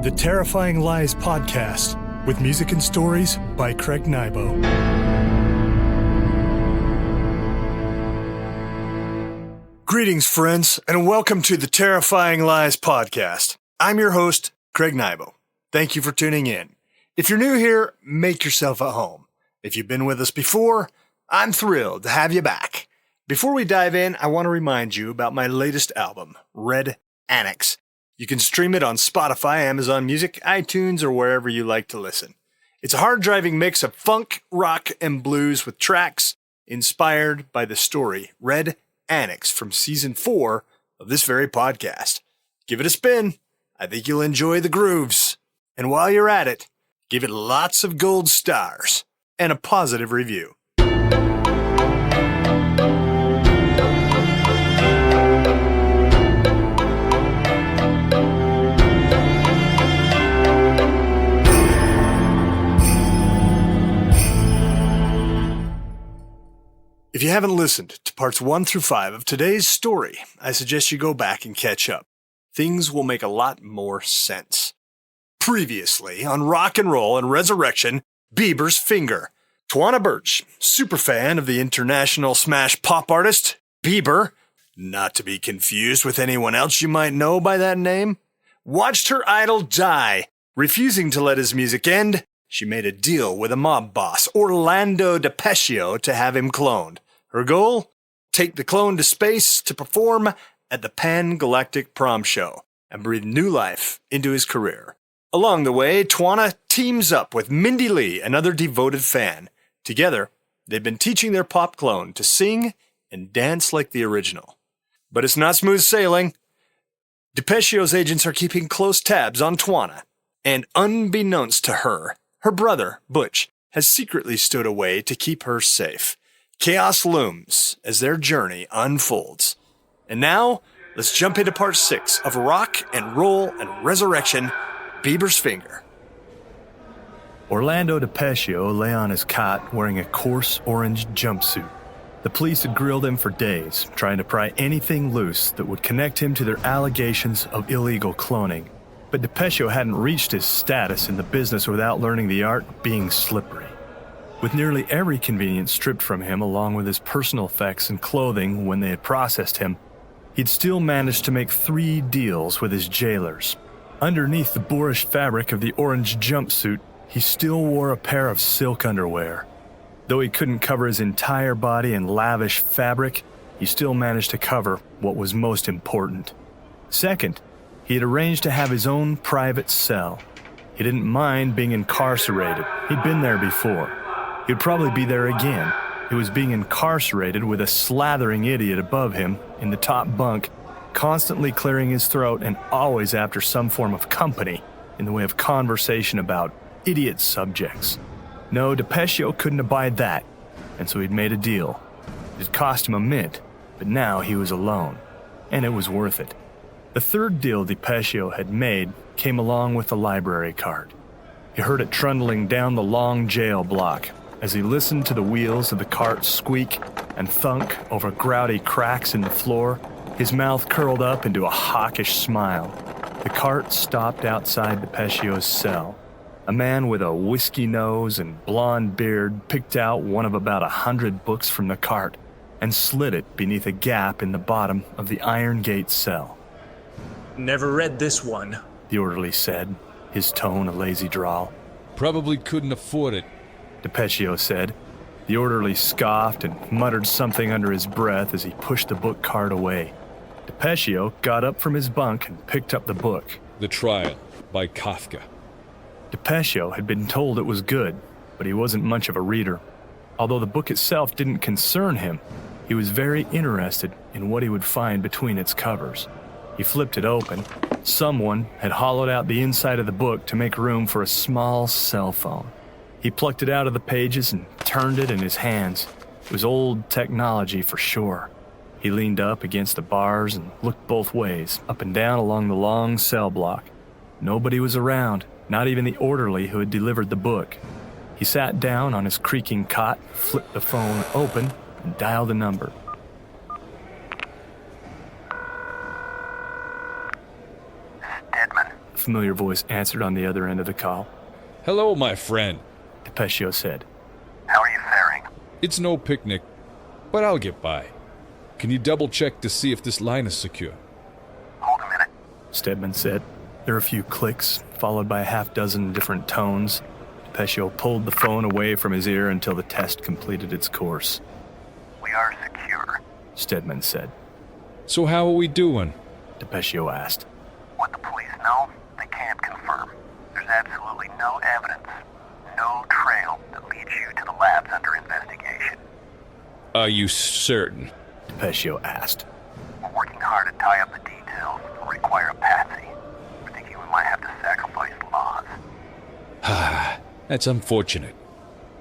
The Terrifying Lies Podcast, with music and stories by Craig Nybo. Greetings, friends, and welcome to the Terrifying Lies Podcast. I'm your host, Craig Nybo. Thank you for tuning in. If you're new here, make yourself at home. If you've been with us before, I'm thrilled to have you back. Before we dive in, I want to remind you about my latest album, Red Annex. You can stream it on Spotify, Amazon Music, iTunes, or wherever you like to listen. It's a hard-driving mix of funk, rock, and blues with tracks inspired by the story Red Annex from Season 4 of this very podcast. Give it a spin. I think you'll enjoy the grooves. And while you're at it, give it lots of gold stars and a positive review. If you haven't listened to parts 1 through 5 of today's story, I suggest you go back and catch up. Things will make a lot more sense. Previously on Rock and Roll and Resurrection, Bieber's Finger. Twana Birch, superfan of the international smash pop artist Bieber, not to be confused with anyone else you might know by that name, watched her idol die. Refusing to let his music end, she made a deal with a mob boss, Orlando DiPescio, to have him cloned. Her goal? Take the clone to space to perform at the Pan-galactic Prom Show and breathe new life into his career. Along the way, Twana teams up with MindeeLee, another devoted fan. Together, they've been teaching their pop clone to sing and dance like the original. But it's not smooth sailing. DiPescio's agents are keeping close tabs on Twana, and unbeknownst to her, her brother, Butch, has secretly stood away to keep her safe. Chaos looms as their journey unfolds. And now, let's jump into part 6 of Rock and Roll and Resurrection, Bieber's Finger. Orlando DiPescio lay on his cot wearing a coarse orange jumpsuit. The police had grilled him for days, trying to pry anything loose that would connect him to their allegations of illegal cloning. But DiPescio hadn't reached his status in the business without learning the art of being slippery. With nearly every convenience stripped from him along with his personal effects and clothing when they had processed him, he'd still managed to make 3 deals with his jailers. Underneath the boorish fabric of the orange jumpsuit, he still wore a pair of silk underwear. Though he couldn't cover his entire body in lavish fabric, he still managed to cover what was most important. Second, he had arranged to have his own private cell. He didn't mind being incarcerated. He'd been there before. He'd probably be there again. He was being incarcerated with a slathering idiot above him in the top bunk, constantly clearing his throat and always after some form of company in the way of conversation about idiot subjects. No, DiPescio couldn't abide that, and so he'd made a deal. It had cost him a mint, but now he was alone, and it was worth it. The third deal DiPescio had made came along with the library card. He heard it trundling down the long jail block as he listened to the wheels of the cart squeak and thunk over grouty cracks in the floor. His mouth curled up into a hawkish smile. The cart stopped outside DiPescio's cell. A man with a whiskey nose and blonde beard picked out one of about 100 books from the cart and slid it beneath a gap in the bottom of the iron gate cell. "Never read this one," the orderly said, his tone a lazy drawl. "Probably couldn't afford it," DiPescio said. The orderly scoffed and muttered something under his breath as he pushed the book cart away. DiPescio got up from his bunk and picked up the book. "The Trial" by Kafka. DiPescio had been told it was good, but he wasn't much of a reader. Although the book itself didn't concern him, he was very interested in what he would find between its covers. He flipped it open. Someone had hollowed out the inside of the book to make room for a small cell phone. He plucked it out of the pages and turned it in his hands. It was old technology for sure. He leaned up against the bars and looked both ways, up and down along the long cell block. Nobody was around, not even the orderly who had delivered the book. He sat down on his creaking cot, flipped the phone open, and dialed a number. familiar voice answered on the other end of the call. Hello, my friend. DePetio said. How are you faring? It's no picnic, but I'll get by. Can you double-check to see if this line is secure? Hold a minute. Stedman said. There were a few clicks, followed by a half-dozen different tones. DePetio pulled the phone away from his ear until the test completed its course. We are secure. Stedman said. So how are we doing? DePetio asked. What the police know, they can't confirm. There's absolutely no evidence, no trail that leads you to the labs under investigation. Are you certain? DePetio asked. We're working hard to tie up the details. It'll require a patsy. We're thinking we might have to sacrifice laws. That's unfortunate.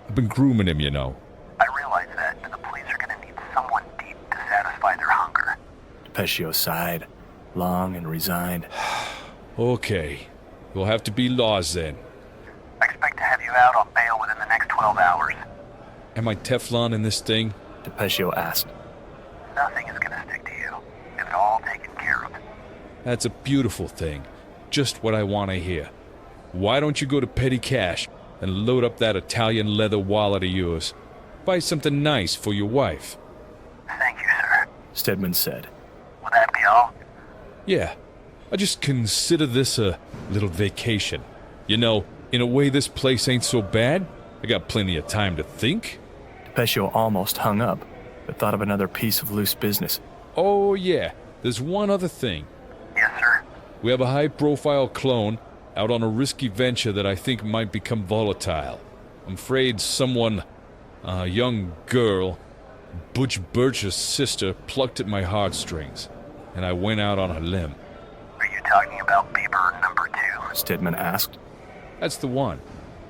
I've been grooming him, you know. I realize that, but the police are going to need someone deep to satisfy their hunger. DePetio sighed, long and resigned. Okay. We'll have to be laws then. I expect to have you out on bail within the next 12 hours. Am I Teflon in this thing? DePetio asked. Nothing is going to stick to you. It's all taken care of. That's a beautiful thing. Just what I want to hear. Why don't you go to Petty Cash and load up that Italian leather wallet of yours? Buy something nice for your wife. Thank you, sir. Stedman said. Will that be all? Yeah, I just consider this a little vacation. You know, in a way this place ain't so bad. I got plenty of time to think. DePetio almost hung up, but thought of another piece of loose business. Oh yeah, there's one other thing. Yes, sir. We have a high-profile clone out on a risky venture that I think might become volatile. I'm afraid someone, a young girl, Butch Birch's sister, plucked at my heartstrings, and I went out on a limb. Are you talking about Bieber number 2? Stedman asked. That's the one.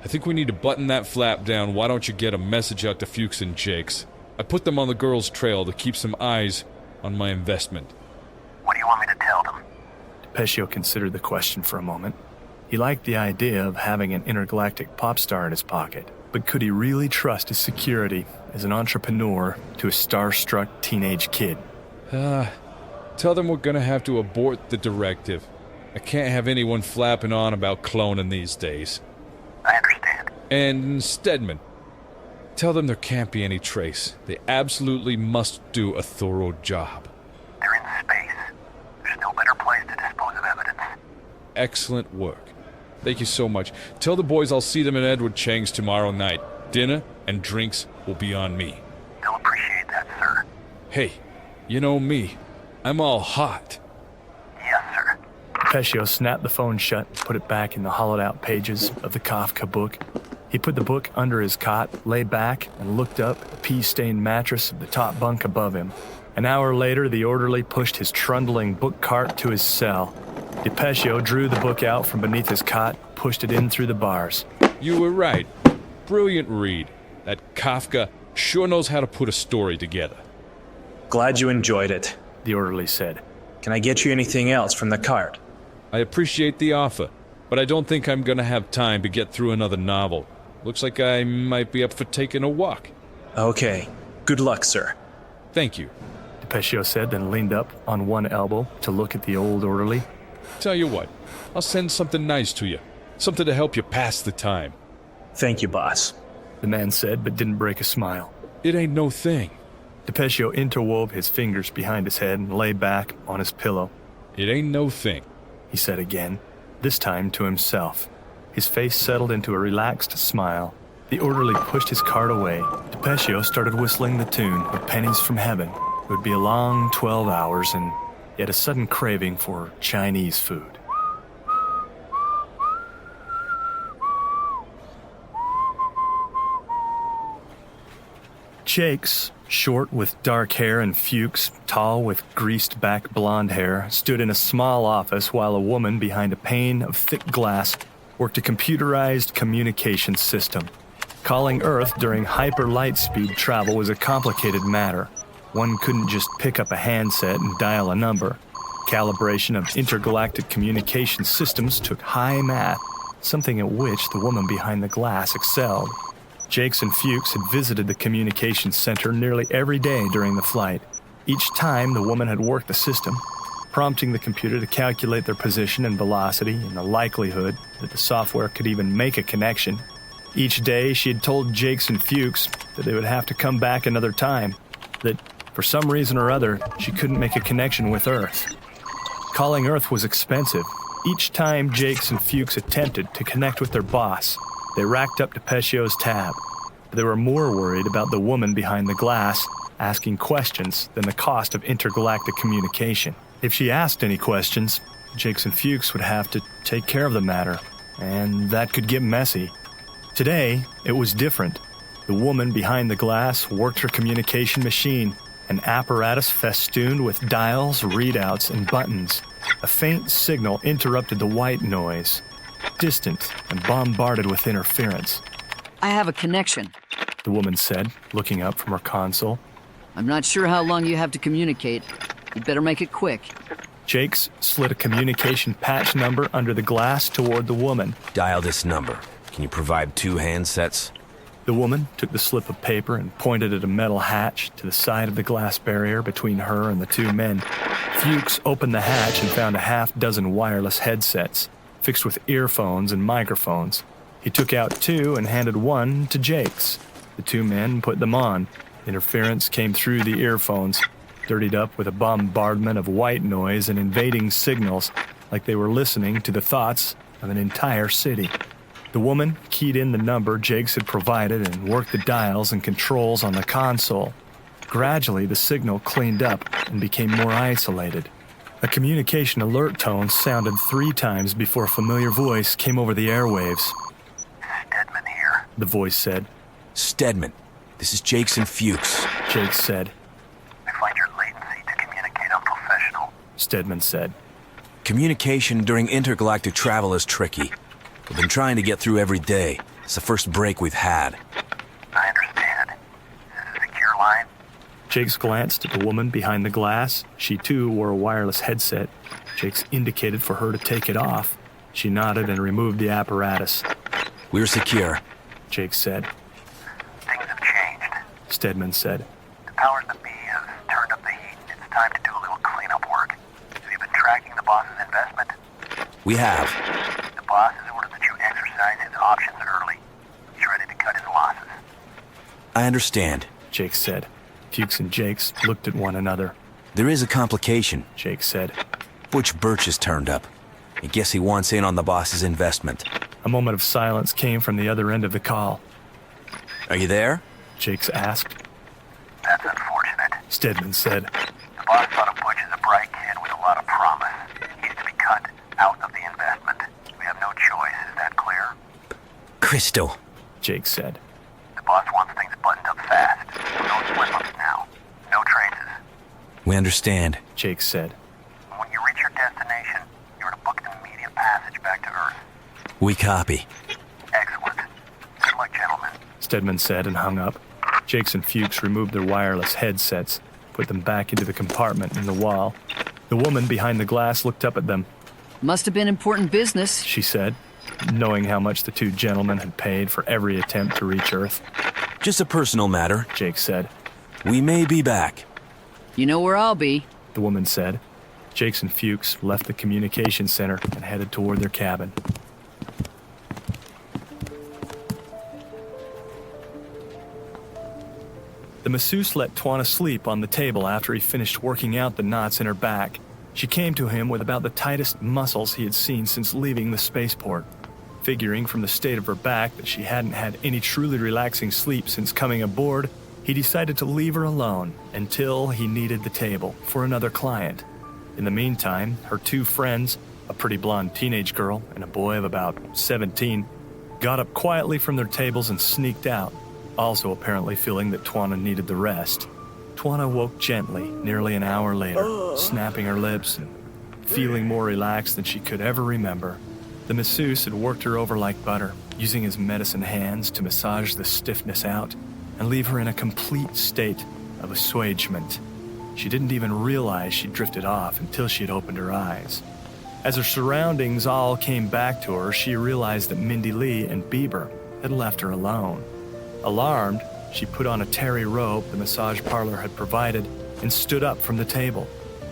I think we need to button that flap down. Why don't you get a message out to Fuchs and Jakes? I put them on the girl's trail to keep some eyes on my investment. What do you want me to tell them? DePetio considered the question for a moment. He liked the idea of having an intergalactic pop star in his pocket, but could he really trust his security as an entrepreneur to a starstruck teenage kid? Tell them we're gonna have to abort the directive. I can't have anyone flapping on about cloning these days. I understand. And Stedman, tell them there can't be any trace. They absolutely must do a thorough job. They're in space. There's no better place to dispose of evidence. Excellent work. Thank you so much. Tell the boys I'll see them at Edward Chang's tomorrow night. Dinner and drinks will be on me. They'll appreciate that, sir. Hey, you know me. I'm all hot. Yes, sir. DePetio snapped the phone shut and put it back in the hollowed-out pages of the Kafka book. He put the book under his cot, lay back, and looked up at the pea-stained mattress of the top bunk above him. An hour later, the orderly pushed his trundling book cart to his cell. DePetio drew the book out from beneath his cot, pushed it in through the bars. You were right. Brilliant read. That Kafka sure knows how to put a story together. Glad you enjoyed it. The orderly said. Can I get you anything else from the cart? I appreciate the offer, but I don't think I'm gonna have time to get through another novel. Looks like I might be up for taking a walk. Okay. Good luck, sir. Thank you. DePetio said, then leaned up on one elbow to look at the old orderly. Tell you what, I'll send something nice to you. Something to help you pass the time. Thank you, boss. The man said, but didn't break a smile. It ain't no thing. DePetio interwove his fingers behind his head and lay back on his pillow. It ain't no thing. He said again, this time to himself. His face settled into a relaxed smile. The orderly pushed his cart away. DePetio started whistling the tune of Pennies from Heaven. It would be a long 12 hours and yet a sudden craving for Chinese food. Jakes, short with dark hair, and Fuchs, tall with greased-back blonde hair, stood in a small office while a woman behind a pane of thick glass worked a computerized communication system. Calling Earth during hyper-light-speed travel was a complicated matter. One couldn't just pick up a handset and dial a number. Calibration of intergalactic communication systems took high math, something at which the woman behind the glass excelled. Jakes and Fuchs had visited the communications center nearly every day during the flight. Each time, the woman had worked the system, prompting the computer to calculate their position and velocity and the likelihood that the software could even make a connection. Each day, she had told Jakes and Fuchs that they would have to come back another time, that for some reason or other, she couldn't make a connection with Earth. Calling Earth was expensive. Each time Jakes and Fuchs attempted to connect with their boss, they racked up DePeccio's tab. But they were more worried about the woman behind the glass asking questions than the cost of intergalactic communication. If she asked any questions, Jakes and Fuchs would have to take care of the matter, and that could get messy. Today, it was different. The woman behind the glass worked her communication machine, an apparatus festooned with dials, readouts, and buttons. A faint signal interrupted the white noise, distant and bombarded with interference. I have a connection. The woman said, looking up from her console. I'm not sure how long you have to communicate. You'd better make it quick. Jakes slid a communication patch number under the glass toward the woman. Dial this number. Can you provide 2 handsets? The woman took the slip of paper and pointed at a metal hatch to the side of the glass barrier between her and the 2 men. Fuchs opened the hatch and found a half-dozen wireless headsets, fixed with earphones and microphones. He took out 2 and handed 1 to Jakes. The 2 men put them on. Interference came through the earphones, dirtied up with a bombardment of white noise and invading signals, like they were listening to the thoughts of an entire city. The woman keyed in the number Jakes had provided and worked the dials and controls on the console. Gradually, the signal cleaned up and became more isolated. A communication alert tone sounded 3 times before a familiar voice came over the airwaves. Stedman here. The voice said. Stedman, this is Jakes and Fuchs. Jakes said. I find your latency to communicate unprofessional. Stedman said. Communication during intergalactic travel is tricky. We've been trying to get through every day. It's the first break we've had. I understand. Is this a secure line? Jakes glanced at the woman behind the glass. She too wore a wireless headset. Jakes indicated for her to take it off. She nodded and removed the apparatus. We're secure. Jakes said. Things have changed. Stedman said. The powers that be have turned up the heat. It's time to do a little cleanup work. Have you been tracking the boss's investment? We have. The boss has ordered that you exercise his options early. He's ready to cut his losses. I understand. Jakes said. Fuchs and Jakes looked at one another. There is a complication. Jakes said. Butch Birch has turned up. I guess he wants in on the boss's investment. A moment of silence came from the other end of the call. Are you there? Jakes asked. That's unfortunate. Stedman said. The boss thought of Butch as a bright kid with a lot of promise. He's to be cut out of the investment. We have no choice, is that clear? Crystal. Jakes said. The boss wants things buttoned up fast. No slip-ups now. No traces. We understand. Jakes said. When you reach your destination, you're to book an immediate passage back to Earth. We copy. Excellent. Good luck, gentlemen. Stedman said and hung up. Jakes and Fuchs removed their wireless headsets, put them back into the compartment in the wall. The woman behind the glass looked up at them. Must have been important business. She said, knowing how much the 2 gentlemen had paid for every attempt to reach Earth. Just a personal matter. Jakes said. We may be back. You know where I'll be. The woman said. Jakes and Fuchs left the communication center and headed toward their cabin. The masseuse let Twana sleep on the table after he finished working out the knots in her back. She came to him with about the tightest muscles he had seen since leaving the spaceport. Figuring from the state of her back that she hadn't had any truly relaxing sleep since coming aboard, he decided to leave her alone until he needed the table for another client. In the meantime, her 2 friends, a pretty blonde teenage girl and a boy of about 17, got up quietly from their tables and sneaked out, also apparently feeling that Twana needed the rest. Twana woke gently nearly an hour later, snapping her lips and feeling more relaxed than she could ever remember. The masseuse had worked her over like butter, using his medicine hands to massage the stiffness out and leave her in a complete state of assuagement. She didn't even realize she'd drifted off until she had opened her eyes. As her surroundings all came back to her, she realized that MindeeLee and Bieber had left her alone. Alarmed, she put on a terry robe the massage parlor had provided and stood up from the table.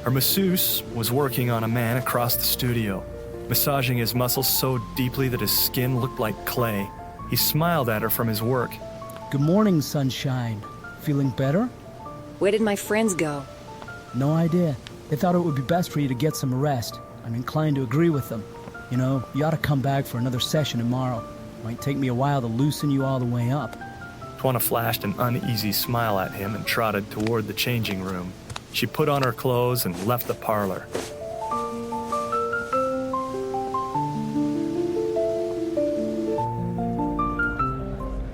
Her masseuse was working on a man across the studio, massaging his muscles so deeply that his skin looked like clay. He smiled at her from his work. Good morning, sunshine. Feeling better? Where did my friends go? No idea. They thought it would be best for you to get some rest. I'm inclined to agree with them. You know, you ought to come back for another session tomorrow. Might take me a while to loosen you all the way up. Twana flashed an uneasy smile at him and trotted toward the changing room. She put on her clothes and left the parlor.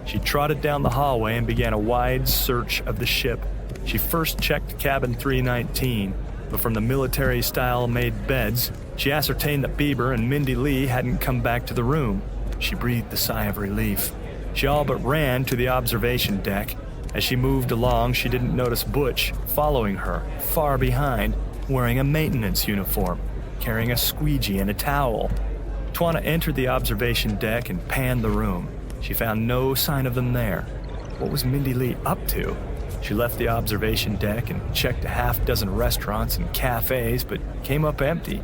She trotted down the hallway and began a wide search of the ship. She first checked cabin 319, but from the military-style made beds, she ascertained that Bieber and MindeeLee hadn't come back to the room. She breathed a sigh of relief. She all but ran to the observation deck. As she moved along, she didn't notice Butch following her, far behind, wearing a maintenance uniform, carrying a squeegee and a towel. Twana entered the observation deck and panned the room. She found no sign of them there. What was MindeeLee up to? She left the observation deck and checked a half-dozen restaurants and cafes, but came up empty.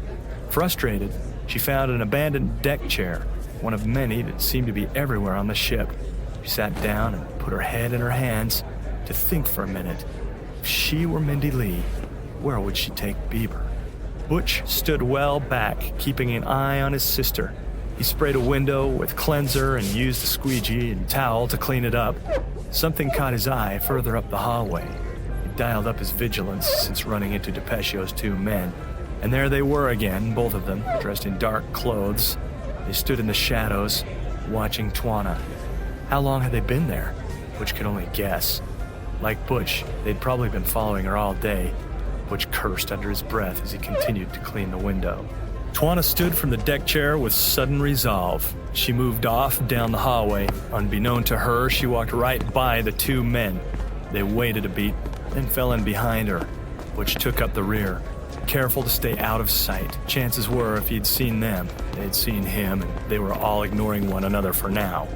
Frustrated, she found an abandoned deck chair, one of many that seemed to be everywhere on the ship. She sat down and put her head in her hands to think for a minute. If she were MindeeLee, where would she take Bieber? Butch stood well back, keeping an eye on his sister. He sprayed a window with cleanser and used a squeegee and towel to clean it up. Something caught his eye further up the hallway. He dialed up his vigilance since running into DePecio's two men. And there they were again, both of them, dressed in dark clothes. They stood in the shadows, watching Twana. How long had they been there? Butch could only guess. Like Butch, they'd probably been following her all day. Butch cursed under his breath as he continued to clean the window. Twana stood from the deck chair with sudden resolve. She moved off down the hallway. Unbeknown to her, she walked right by the two men. They waited a beat, then fell in behind her. Butch took up the rear, careful to stay out of sight. Chances were, if he'd seen them, they'd seen him, and they were all ignoring one another for now.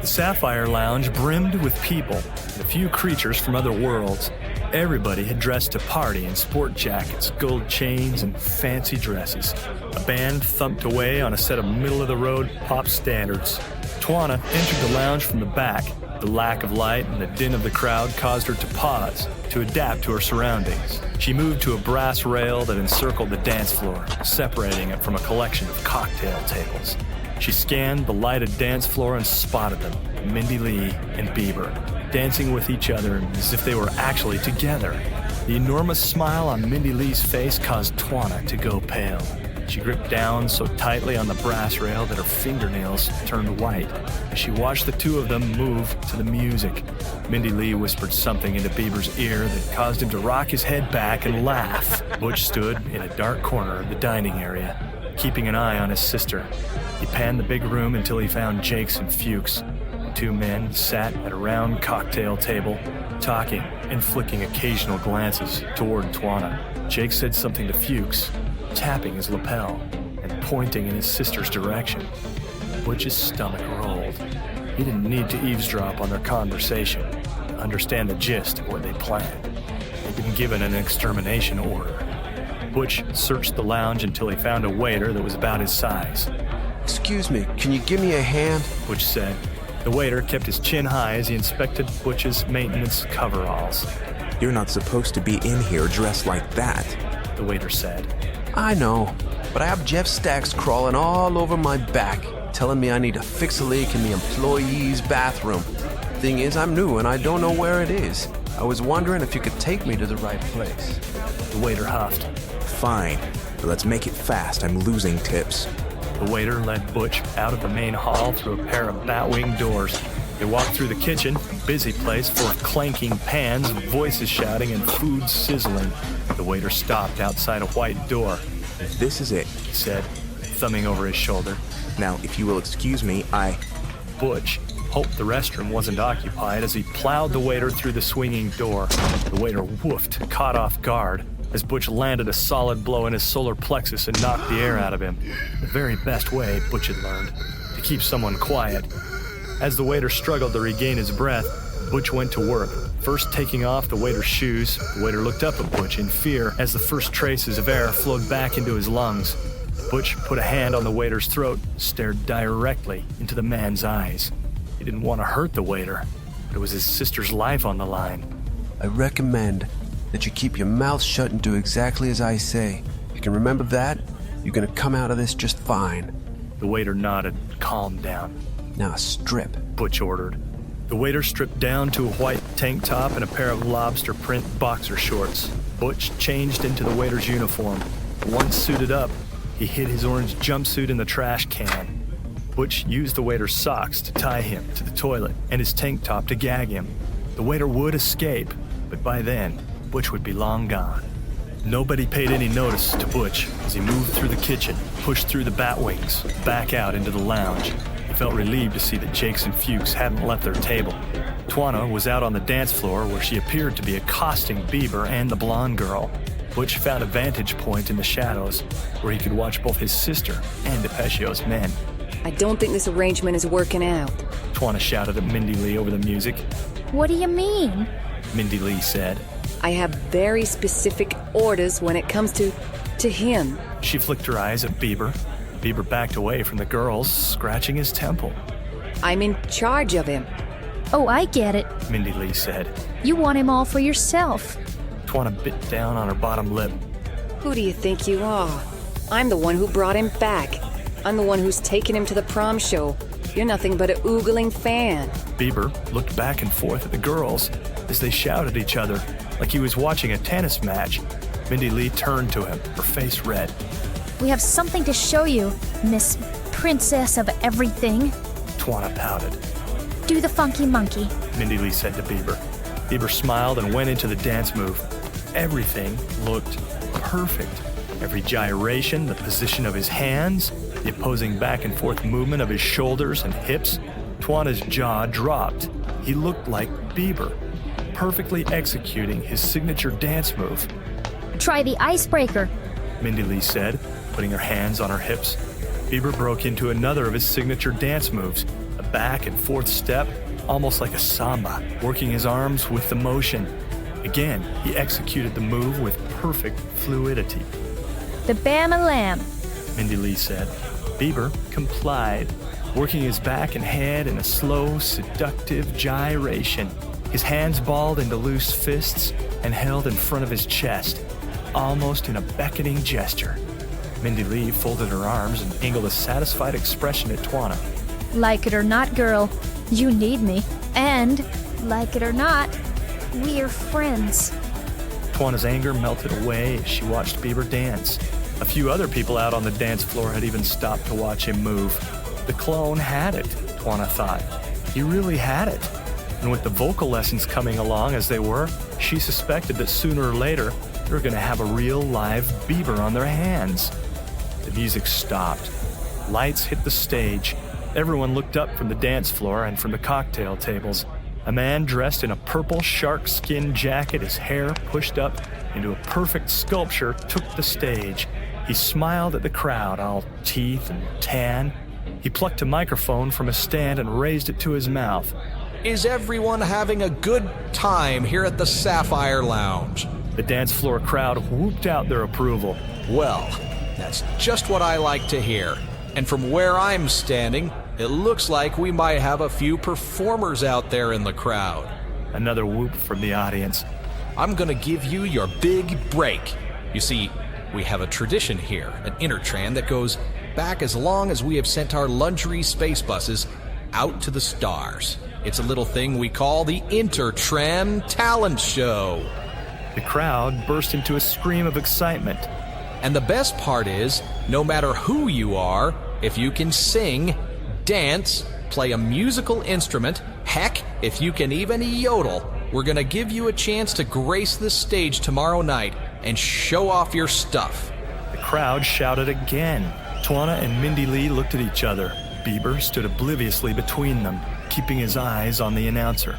The Sapphire Lounge brimmed with people, and a few creatures from other worlds. Everybody had dressed to party in sport jackets, gold chains, and fancy dresses. A band thumped away on a set of middle-of-the-road pop standards. Twana entered the lounge from the back. The lack of light and the din of the crowd caused her to pause, to adapt to her surroundings. She moved to a brass rail that encircled the dance floor, separating it from a collection of cocktail tables. She scanned the lighted dance floor and spotted them, MindeeLee and Bieber, dancing with each other as if they were actually together. The enormous smile on MindeeLee's face caused Twana to go pale. She gripped down so tightly on the brass rail that her fingernails turned white as she watched the two of them move to the music. MindeeLee whispered something into Bieber's ear that caused him to rock his head back and laugh. Butch stood in a dark corner of the dining area, keeping an eye on his sister. He panned the big room until he found Jakes and Fuchs. The two men sat at a round cocktail table, talking and flicking occasional glances toward Twana. Jake said something to Fuchs, tapping his lapel and pointing in his sister's direction. Butch's stomach rolled. He didn't need to eavesdrop on their conversation to understand the gist of what they planned. They'd been given an extermination order. Butch searched the lounge until he found a waiter that was about his size. Excuse me, can you give me a hand? Butch said. The waiter kept his chin high as he inspected Butch's maintenance coveralls. You're not supposed to be in here dressed like that, the waiter said. I know, but I have Jeff Stacks crawling all over my back, telling me I need to fix a leak in the employee's bathroom. Thing is, I'm new and I don't know where it is. I was wondering if you could take me to the right place. The waiter huffed. Fine, but let's make it fast. I'm losing tips. The waiter led Butch out of the main hall through a pair of batwing doors. They walked through the kitchen, a busy place full of clanking pans, voices shouting, and food sizzling. The waiter stopped outside a white door. This is it, he said, thumbing over his shoulder. Now, if you will excuse me, Butch hoped the restroom wasn't occupied as he plowed the waiter through the swinging door. The waiter woofed, caught off guard. as Butch landed a solid blow in his solar plexus and knocked the air out of him. The very best way, Butch had learned, to keep someone quiet. As the waiter struggled to regain his breath, Butch went to work, first taking off the waiter's shoes. The waiter looked up at Butch in fear as the first traces of air flowed back into his lungs. Butch put a hand on the waiter's throat, stared directly into the man's eyes. He didn't want to hurt the waiter, but it was his sister's life on the line. I recommend that you keep your mouth shut and do exactly as I say. If you can remember that, you're gonna come out of this just fine. The waiter nodded, calmed down. Now strip, Butch ordered. The waiter stripped down to a white tank top and a pair of lobster print boxer shorts. Butch changed into the waiter's uniform. Once suited up, he hid his orange jumpsuit in the trash can. Butch used the waiter's socks to tie him to the toilet and his tank top to gag him. The waiter would escape, but by then, Butch would be long gone. Nobody paid any notice to Butch as he moved through the kitchen, pushed through the bat wings, back out into the lounge. He felt relieved to see that Jakes and Fuchs hadn't left their table. Twana was out on the dance floor where she appeared to be accosting Bieber and the blonde girl. Butch found a vantage point in the shadows where he could watch both his sister and DePeccio's men. I don't think this arrangement is working out. Twana shouted at MindeeLee over the music. What do you mean? MindeeLee said. I have very specific orders when it comes to him. She flicked her eyes at Bieber. Bieber backed away from the girls, scratching his temple. I'm in charge of him. Oh, I get it. MindeeLee said. You want him all for yourself. Twana bit down on her bottom lip. Who do you think you are? I'm the one who brought him back. I'm the one who's taken him to the prom show. You're nothing but a oogling fan. Bieber looked back and forth at the girls as they shouted at each other like he was watching a tennis match. MindeeLee turned to him, her face red. We have something to show you, Miss Princess of Everything. Twana pouted. Do the funky monkey, MindeeLee said to Bieber. Bieber smiled and went into the dance move. Everything looked perfect. Every gyration, the position of his hands, the opposing back and forth movement of his shoulders and hips. Twana's jaw dropped. He looked like Bieber, perfectly executing his signature dance move. Try the icebreaker, MindeeLee said, putting her hands on her hips. Bieber broke into another of his signature dance moves, a back and forth step, almost like a samba, working his arms with the motion. Again, he executed the move with perfect fluidity. The Bama Lamb, MindeeLee said. Bieber complied, working his back and head in a slow, seductive gyration. His hands balled into loose fists and held in front of his chest, almost in a beckoning gesture. MindeeLee folded her arms and angled a satisfied expression at Twana. Like it or not, girl, you need me. And, like it or not, we're friends. Twana's anger melted away as she watched Bieber dance. A few other people out on the dance floor had even stopped to watch him move. The clone had it, Twana thought. He really had it. And with the vocal lessons coming along as they were, she suspected that sooner or later they were going to have a real live Bieber on their hands. The music stopped. Lights hit the stage. Everyone looked up from the dance floor and from the cocktail tables. A man dressed in a purple shark skin jacket, his hair pushed up into a perfect sculpture, took the stage. He smiled at the crowd, all teeth and tan. He plucked a microphone from a stand and raised it to his mouth. Is everyone having a good time here at the Sapphire Lounge? The dance floor crowd whooped out their approval. Well, that's just what I like to hear. And from where I'm standing, it looks like we might have a few performers out there in the crowd. Another whoop from the audience. I'm gonna give you your big break. You see, we have a tradition here at Intertran that goes back as long as we have sent our luxury space buses out to the stars. It's a little thing we call the Intertran Talent Show. The crowd burst into a scream of excitement. And the best part is, no matter who you are, if you can sing, dance, play a musical instrument, heck, if you can even yodel, we're gonna give you a chance to grace the stage tomorrow night and show off your stuff. The crowd shouted again. Twana and MindeeLee looked at each other. Bieber stood obliviously between them, keeping his eyes on the announcer.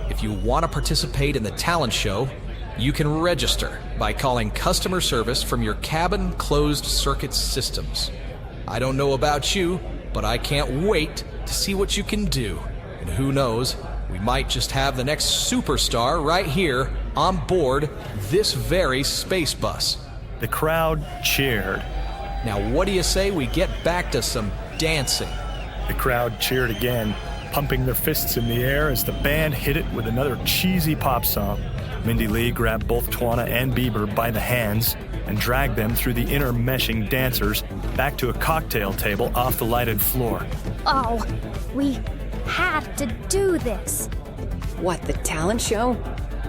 If you want to participate in the talent show, You can register by calling customer service from your cabin closed circuit systems. I don't know about you, but I can't wait to see what you can do. And who knows, we might just have the next superstar right here on board this very space bus. The crowd cheered. Now what do you say we get back to some dancing? The crowd cheered again, pumping their fists in the air as the band hit it with another cheesy pop song. MindeeLee grabbed both Twana and Bieber by the hands and dragged them through the intermeshing dancers back to a cocktail table off the lighted floor. Oh, we had to do this. What, the talent show?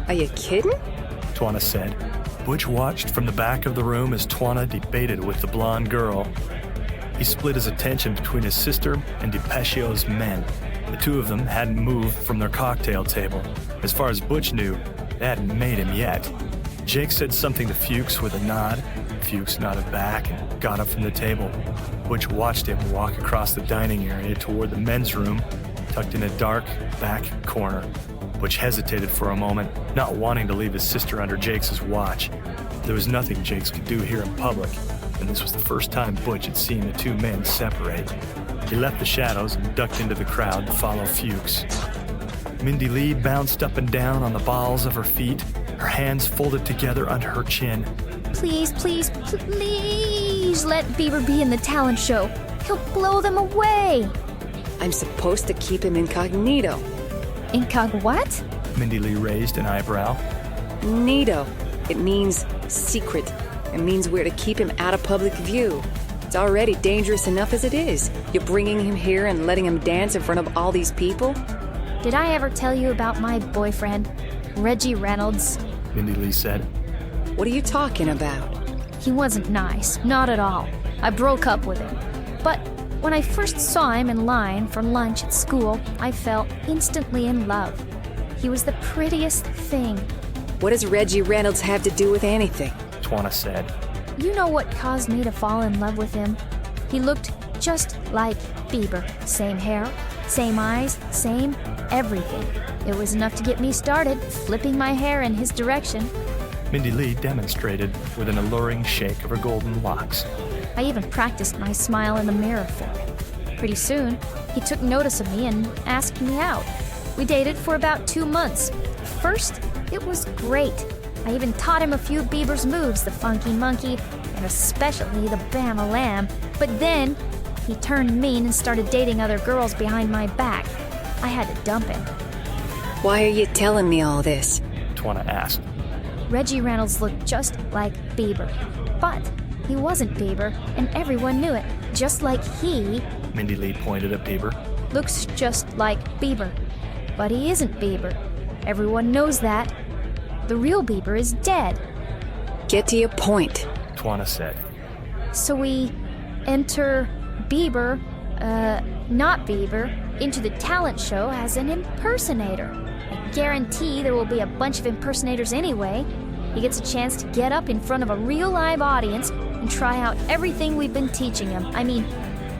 Are you kidding? Twana said. Butch watched from the back of the room as Twana debated with the blonde girl. He split his attention between his sister and DiPeccio's men. The two of them hadn't moved from their cocktail table. As far as Butch knew, they hadn't made him yet. Jake said something to Fuchs with a nod. Fuchs nodded back and got up from the table. Butch watched him walk across the dining area toward the men's room, tucked in a dark back corner. Butch hesitated for a moment, not wanting to leave his sister under Jake's watch. There was nothing Jakes could do here in public, and this was the first time Butch had seen the two men separate. He left the shadows and ducked into the crowd to follow Fuchs. MindeeLee bounced up and down on the balls of her feet, her hands folded together under her chin. Please, please, please let Bieber be in the talent show. He'll blow them away. I'm supposed to keep him incognito. Incog what? MindeeLee raised an eyebrow. Nito. It means secret. It means we're to keep him out of public view. It's already dangerous enough as it is. You're bringing him here and letting him dance in front of all these people? Did I ever tell you about my boyfriend, Reggie Reynolds? MindeeLee said. What are you talking about? He wasn't nice, not at all. I broke up with him. But when I first saw him in line for lunch at school, I fell instantly in love. He was the prettiest thing. What does Reggie Reynolds have to do with anything? Twana said. You know what caused me to fall in love with him? He looked just like Bieber. Same hair, same eyes, same everything. It was enough to get me started, flipping my hair in his direction. MindeeLee demonstrated with an alluring shake of her golden locks. I even practiced my smile in the mirror for him. Pretty soon, he took notice of me and asked me out. We dated for about 2 months. First, it was great. I even taught him a few of Bieber's moves, the funky monkey, and especially the Bama Lamb. But then, he turned mean and started dating other girls behind my back. I had to dump him. Why are you telling me all this? Twana asked. Reggie Reynolds looked just like Bieber. But he wasn't Bieber, and everyone knew it. Just like he, MindeeLee pointed at Bieber, looks just like Bieber. But he isn't Bieber. Everyone knows that. The real Bieber is dead. Get to your point, Twana said. So we enter Bieber, not Bieber, into the talent show as an impersonator. I guarantee there will be a bunch of impersonators anyway. He gets a chance to get up in front of a real live audience and try out everything we've been teaching him. I mean,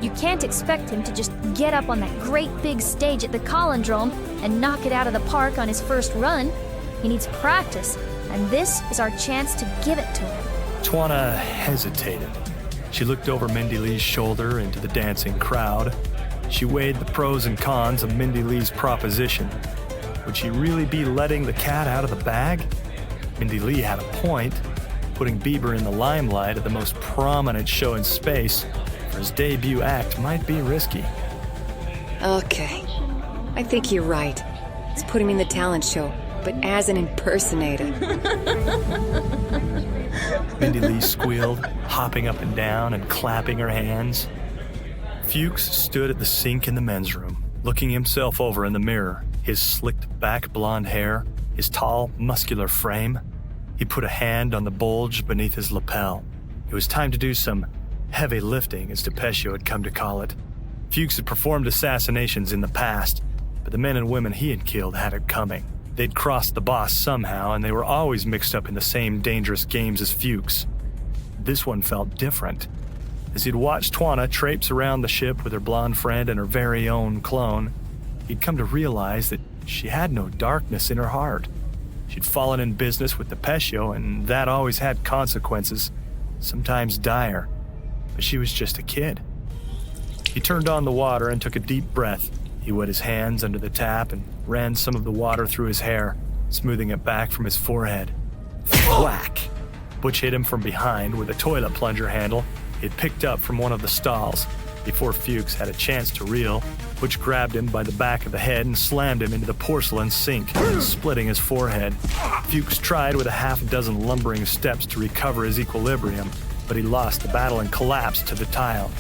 you can't expect him to just get up on that great big stage at the Collindrome and knock it out of the park on his first run. He needs practice, and this is our chance to give it to him. Twana hesitated. She looked over MindeeLee's shoulder into the dancing crowd. She weighed the pros and cons of MindeeLee's proposition. Would she really be letting the cat out of the bag? MindeeLee had a point. Putting Bieber in the limelight at the most prominent show in space for his debut act might be risky. Okay. I think you're right. Let's put him in the talent show, but as an impersonator. MindeeLee squealed, hopping up and down and clapping her hands. Fuchs stood at the sink in the men's room, looking himself over in the mirror, his slicked back blonde hair, his tall, muscular frame. He put a hand on the bulge beneath his lapel. It was time to do some heavy lifting, as DiPeccio had come to call it. Fuchs had performed assassinations in the past, but the men and women he had killed had it coming. They'd crossed the boss somehow, and they were always mixed up in the same dangerous games as Fuchs. This one felt different. As he'd watched Twana traipse around the ship with her blonde friend and her very own clone, he'd come to realize that she had no darkness in her heart. She'd fallen in business with DePescio, and that always had consequences, sometimes dire. But she was just a kid. He turned on the water and took a deep breath. He wet his hands under the tap and ran some of the water through his hair, smoothing it back from his forehead. Whack! Butch hit him from behind with a toilet plunger handle he had picked up from one of the stalls. Before Fuchs had a chance to reel, Butch grabbed him by the back of the head and slammed him into the porcelain sink, splitting his forehead. Fuchs tried with a half dozen lumbering steps to recover his equilibrium, but he lost the battle and collapsed to the tile.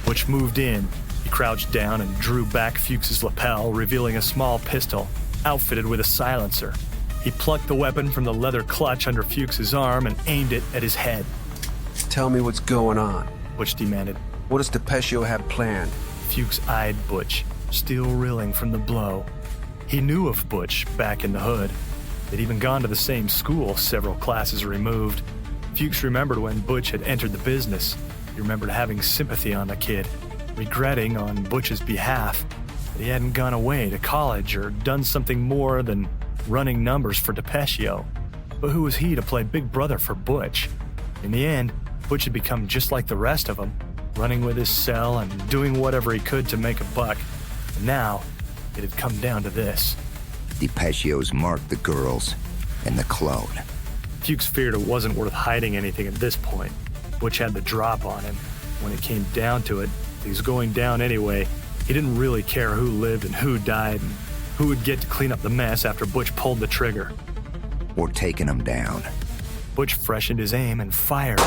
Butch moved in. He crouched down and drew back Fuchs's lapel, revealing a small pistol, outfitted with a silencer. He plucked the weapon from the leather clutch under Fuchs's arm and aimed it at his head. Tell me what's going on, Butch demanded. What does DePescio have planned? Fuchs eyed Butch, still reeling from the blow. He knew of Butch back in the hood. They'd even gone to the same school, several classes removed. Fuchs remembered when Butch had entered the business. He remembered having sympathy on the kid, regretting on Butch's behalf that he hadn't gone away to college or done something more than running numbers for DePescio. But who was he to play big brother for Butch? In the end, Butch had become just like the rest of them, running with his cell and doing whatever he could to make a buck. And now, it had come down to this. DePescio's marked the girls and the clone. Fuchs feared it wasn't worth hiding anything at this point. Butch had the drop on him. When it came down to it, he was going down anyway. He didn't really care who lived and who died and who would get to clean up the mess after Butch pulled the trigger. We're taking them down. Butch freshened his aim and fired.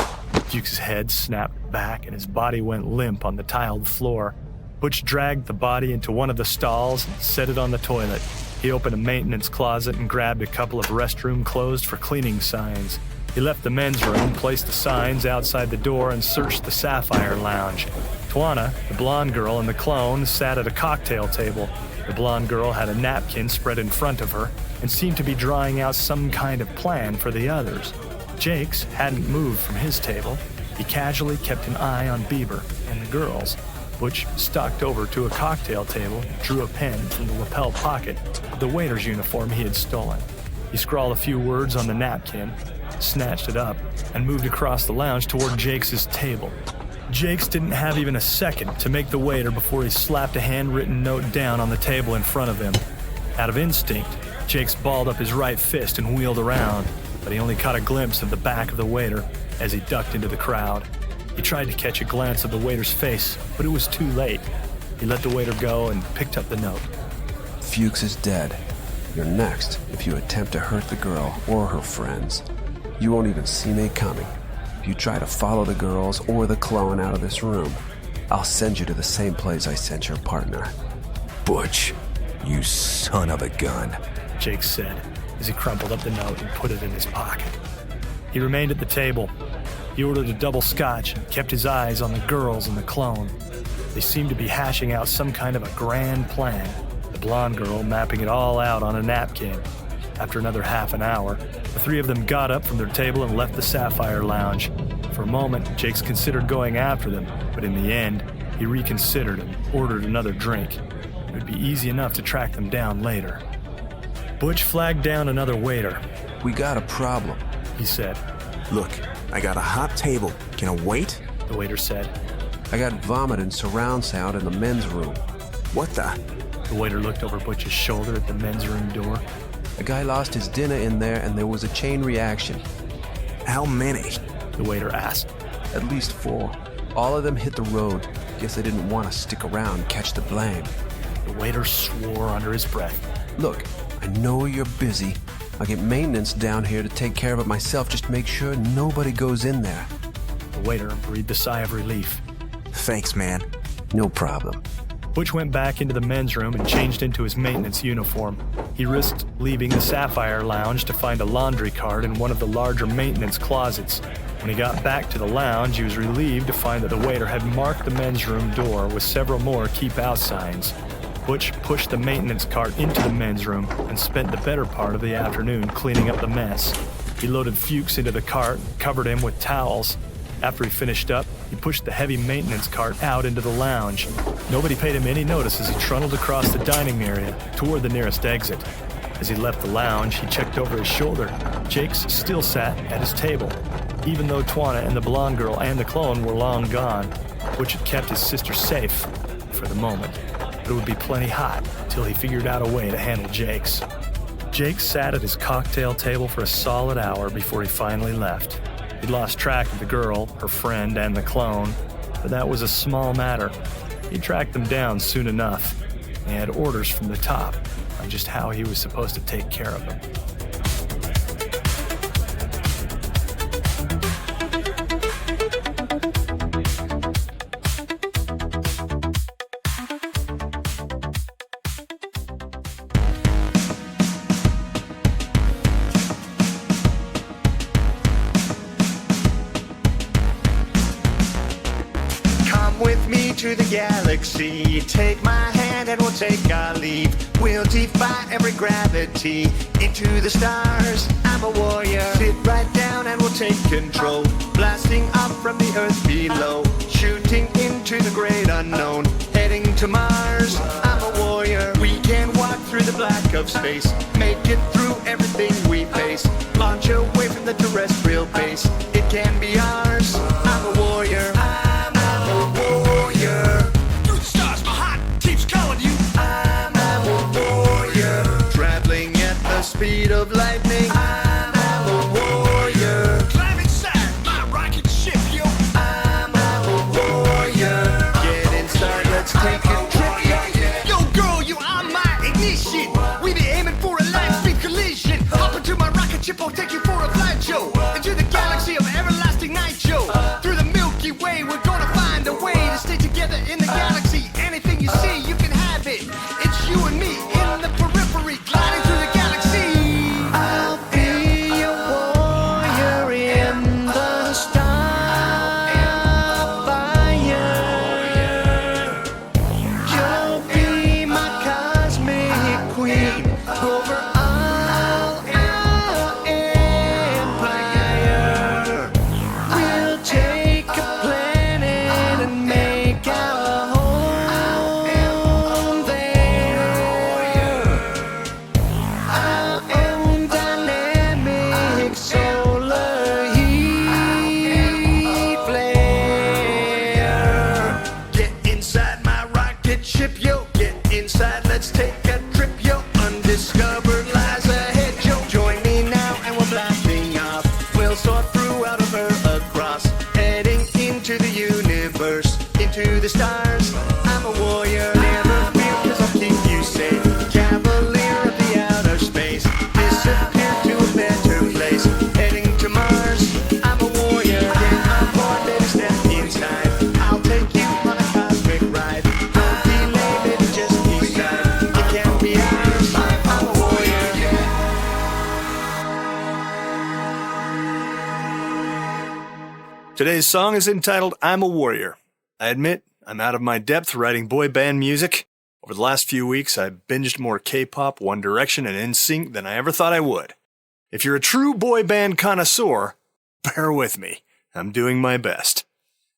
Fuchs's head snapped back and his body went limp on the tiled floor. Butch dragged the body into one of the stalls and set it on the toilet. He opened a maintenance closet and grabbed a couple of restroom closed for cleaning signs. He left the men's room, placed the signs outside the door, and searched the Sapphire Lounge. Twana, the blonde girl, and the clone sat at a cocktail table. The blonde girl had a napkin spread in front of her and seemed to be drawing out some kind of plan for the others. Jakes hadn't moved from his table. He casually kept an eye on Bieber and the girls. Butch stalked over to a cocktail table and drew a pen from the lapel pocket of the waiter's uniform he had stolen. He scrawled a few words on the napkin, snatched it up, and moved across the lounge toward Jakes' table. Jakes didn't have even a second to make the waiter before he slapped a handwritten note down on the table in front of him. Out of instinct, Jakes balled up his right fist and wheeled around, but he only caught a glimpse of the back of the waiter as he ducked into the crowd. He tried to catch a glance of the waiter's face, but it was too late. He let the waiter go and picked up the note. Fuchs is dead. You're next if you attempt to hurt the girl or her friends. You won't even see me coming. If you try to follow the girls or the clone out of this room, I'll send you to the same place I sent your partner. Butch, you son of a gun, Jake said as he crumpled up the note and put it in his pocket. He remained at the table. He ordered a double scotch and kept his eyes on the girls and the clone. They seemed to be hashing out some kind of a grand plan, the blonde girl mapping it all out on a napkin. After another half an hour, the three of them got up from their table and left the Sapphire Lounge. For a moment, Jakes considered going after them, but in the end, he reconsidered and ordered another drink. It would be easy enough to track them down later. Butch flagged down another waiter. We got a problem, he said. Look, I got a hot table. Can I wait? The waiter said. I got vomit and surround sound in the men's room. What the? The waiter looked over Butch's shoulder at the men's room door. A guy lost his dinner in there and there was a chain reaction. How many? The waiter asked. At least 4. All of them hit the road. Guess they didn't want to stick around and catch the blame. The waiter swore under his breath. Look, I know you're busy. I'll get maintenance down here to take care of it myself. Just make sure nobody goes in there. The waiter breathed a sigh of relief. Thanks, man. No problem. Butch went back into the men's room and changed into his maintenance uniform. He risked leaving the Sapphire Lounge to find a laundry cart in one of the larger maintenance closets. When he got back to the lounge, he was relieved to find that the waiter had marked the men's room door with several more keep out signs. Butch pushed the maintenance cart into the men's room and spent the better part of the afternoon cleaning up the mess. He loaded Fuchs into the cart and covered him with towels. After he finished up, he pushed the heavy maintenance cart out into the lounge. Nobody paid him any notice as he trundled across the dining area toward the nearest exit. As he left the lounge, he checked over his shoulder. Jake's still sat at his table, even though Twana and the blonde girl and the clone were long gone. Butch had kept his sister safe for the moment, but it would be plenty hot until he figured out a way to handle Jake's. Jake sat at his cocktail table for a solid hour before he finally left. He'd lost track of the girl, her friend, and the clone, but that was a small matter. He tracked them down soon enough. He had orders from the top on just how he was supposed to take care of them. To the galaxy, take my hand and we'll take our leave. We'll defy every gravity into the stars. I'm a warrior. Sit right down and we'll take control. Blasting up from the earth below, shooting into the great unknown, heading to Mars. I'm a warrior. We can walk through the black of space, make it through everything we face, launch away from the terrestrial base. It can be ours. I'm a warrior. Speed of lightning. I'm a warrior. Climb inside my rocket ship, yo. I'm a warrior. Get inside, let's take a trip, yo. Yo, girl, you are my ignition. We be aiming for a light speed collision. Hop into my rocket ship, I'll take you for a flight, yo. Into the galaxy of everlasting night, yo. Through the Milky Way, we're gonna find a way to stay together in the galaxy. Anything you see, you can have it. It's you and me in the periphery, gliding through the galaxy. To the stars, I'm a warrior, never fear, cause I'll keep you safe. Cavalier of the outer space, disappear to a better place, heading to Mars. I'm a warrior, get on board, baby, step inside. I'll take you on a cosmic ride. Don't delay, baby, just decide. It can be ours. I'm a warrior, Today's song is entitled I'm a Warrior. I admit, I'm out of my depth writing boy band music. Over the last few weeks, I've binged more K-pop, One Direction, and NSYNC than I ever thought I would. If you're a true boy band connoisseur, bear with me. I'm doing my best.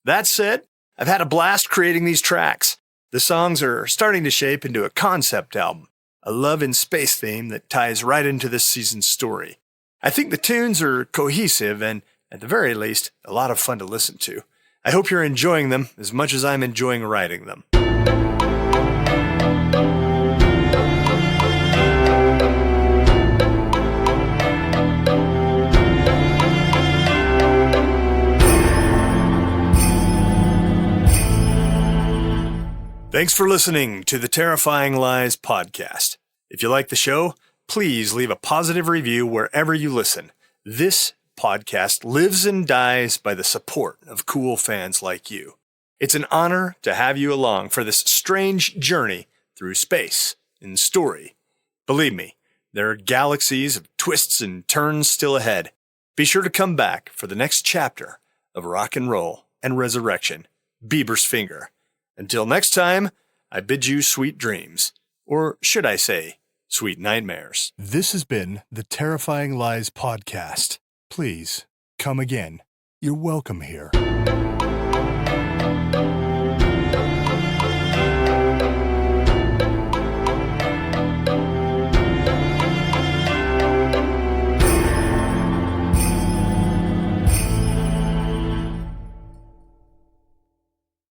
That said, I've had a blast creating these tracks. The songs are starting to shape into a concept album, a love in space theme that ties right into this season's story. I think the tunes are cohesive and, at the very least, a lot of fun to listen to. I hope you're enjoying them as much as I'm enjoying writing them. Thanks for listening to the Terrifying Lies podcast. If you like the show, please leave a positive review wherever you listen. This podcast lives and dies by the support of cool fans like you. It's an honor to have you along for this strange journey through space and story. Believe me, there are galaxies of twists and turns still ahead. Be sure to come back for the next chapter of rock and roll and resurrection, Bieber's Finger. Until next time, I bid you sweet dreams. Or should I say, sweet nightmares. This has been the Terrifying Lies podcast. Please, come again. You're welcome here.